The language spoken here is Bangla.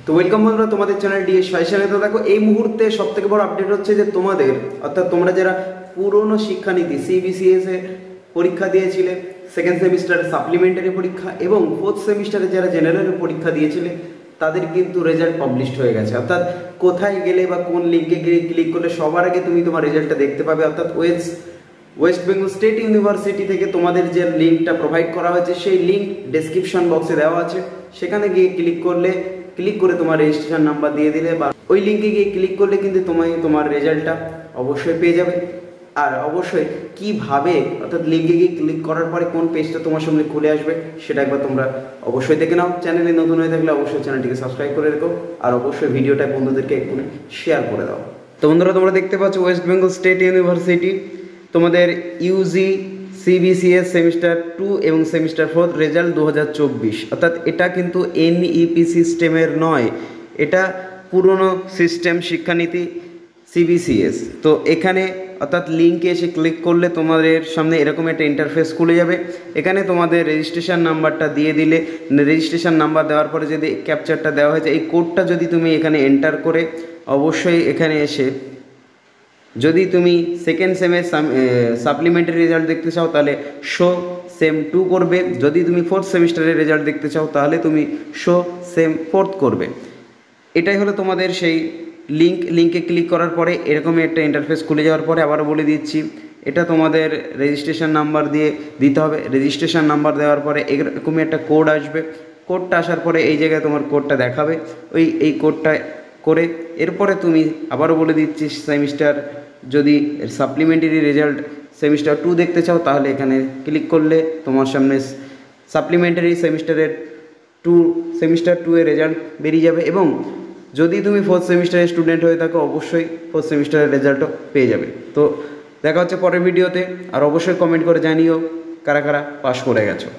তো ওয়েলকাম বন্ধুরা তোমাদের চ্যানেল ডিএস ফ্যাশনে। তো দেখো এই মুহূর্তে সবথেকে বড় আপডেট হচ্ছে যে তোমাদের অর্থাৎ তোমরা যারা পুরনো শিক্ষানীতি সিবিসিএস এ পরীক্ষা দিয়েছিলে, সেকেন্ড সেমিস্টারের সাপ্লিমেন্টারি পরীক্ষা এবং ফোর্থ সেমিস্টারে যারা জেনারেল পরীক্ষা দিয়েছিলে তাদের কিন্তু রেজাল্ট পাবলিশড হয়ে গেছে। অর্থাৎ কোথায় গেলে বা কোন লিঙ্কে গিয়ে ক্লিক করলে সবার আগে তুমি তোমার রেজাল্টটা দেখতে পাবে। অর্থাৎ ওয়েস্ট বেঙ্গল স্টেট ইউনিভার্সিটি থেকে তোমাদের যে লিঙ্কটা প্রোভাইড করা হয়েছে সেই লিঙ্ক ডেসক্রিপশন বক্সে দেওয়া আছে, সেখানে গিয়ে ক্লিক করে তোমার রেজিস্ট্রেশন নাম্বার দিয়ে দিলে বা ওই লিঙ্কে গিয়ে ক্লিক করলে কিন্তু তোমার রেজাল্টটা অবশ্যই পেয়ে যাবে। আর অবশ্যই কিভাবে অর্থাৎ লিঙ্কে গিয়ে ক্লিক করার পরে কোন পেজটা তোমার সামনে খুলে আসবে সেটা একবার তোমরা অবশ্যই দেখে নাও। চ্যানেলে নতুন হয়ে থাকলে অবশ্যই চ্যানেলটিকে সাবস্ক্রাইব করে রেখো আর অবশ্যই ভিডিওটা বন্ধুদেরকে একটু শেয়ার করে দাও। তো বন্ধুরা তোমরা দেখতে পাচ্ছ ওয়েস্ট বেঙ্গল স্টেট ইউনিভার্সিটি তোমাদের ইউজি সিবিসিএস সেমিস্টার 2 এবং সেমিস্টার 4 রেজাল্ট 2024। অর্থাৎ এটা কিন্তু এনইপি সিস্টেমের নয়, এটা পুরনো সিস্টেম শিক্ষানীতি সিবিসিএস। তো এখানে অর্থাৎ লিঙ্কে এসে ক্লিক করলে তোমাদের সামনে এরকম একটা ইন্টারফেস খুলে যাবে। এখানে তোমাদের রেজিস্ট্রেশন নাম্বারটা দিয়ে দিলে, রেজিস্ট্রেশন নাম্বার দেওয়ার পরে যদি ক্যাপচারটা দেওয়া হয়েছে এই কোডটা যদি তুমি এখানে এন্টার করে অবশ্যই এখানে এসে যদি তুমি সেকেন্ড সেমের সাপ্লিমেন্টারি রেজাল্ট দেখতে চাও তাহলে শো সেম 2 করবে। যদি তুমি ফোর্থ সেমিস্টারের রেজাল্ট দেখতে চাও তাহলে তুমি শো সেম 4th করবে। এটাই হলো তোমাদের সেই লিঙ্কে ক্লিক করার পরে এরকমই একটা ইন্টারফেস খুলে যাওয়ার পরে আবারও বলে দিচ্ছি, এটা তোমাদের রেজিস্ট্রেশন নাম্বার দিয়ে দিতে হবে। রেজিস্ট্রেশন নাম্বার দেওয়ার পরে এরকমই একটা কোড আসবে। কোডটা আসার পরে এই জায়গায় তোমার কোডটা দেখাবে, এই কোডটা করে এরপরে তুমি আবারও বলে দিচ্ছি সেমিস্টার যদি সাপ্লিমেন্টারি রেজাল্ট সেমিস্টার 2 দেখতে চাও তাহলে এখানে ক্লিক করলে তোমার সামনে সাপ্লিমেন্টারি সেমিস্টার 2 এর রেজাল্ট বেরিয়ে যাবে। এবং যদি তুমি ফোর্থ সেমিস্টারের স্টুডেন্ট হয়ে থাকো অবশ্যই ফোর্থ সেমিস্টারের রেজাল্টও পেয়ে যাবে। তো দেখা হচ্ছে পরের ভিডিওতে, আর অবশ্যই কমেন্ট করে জানিও কারা কারা পাস করে গেছো।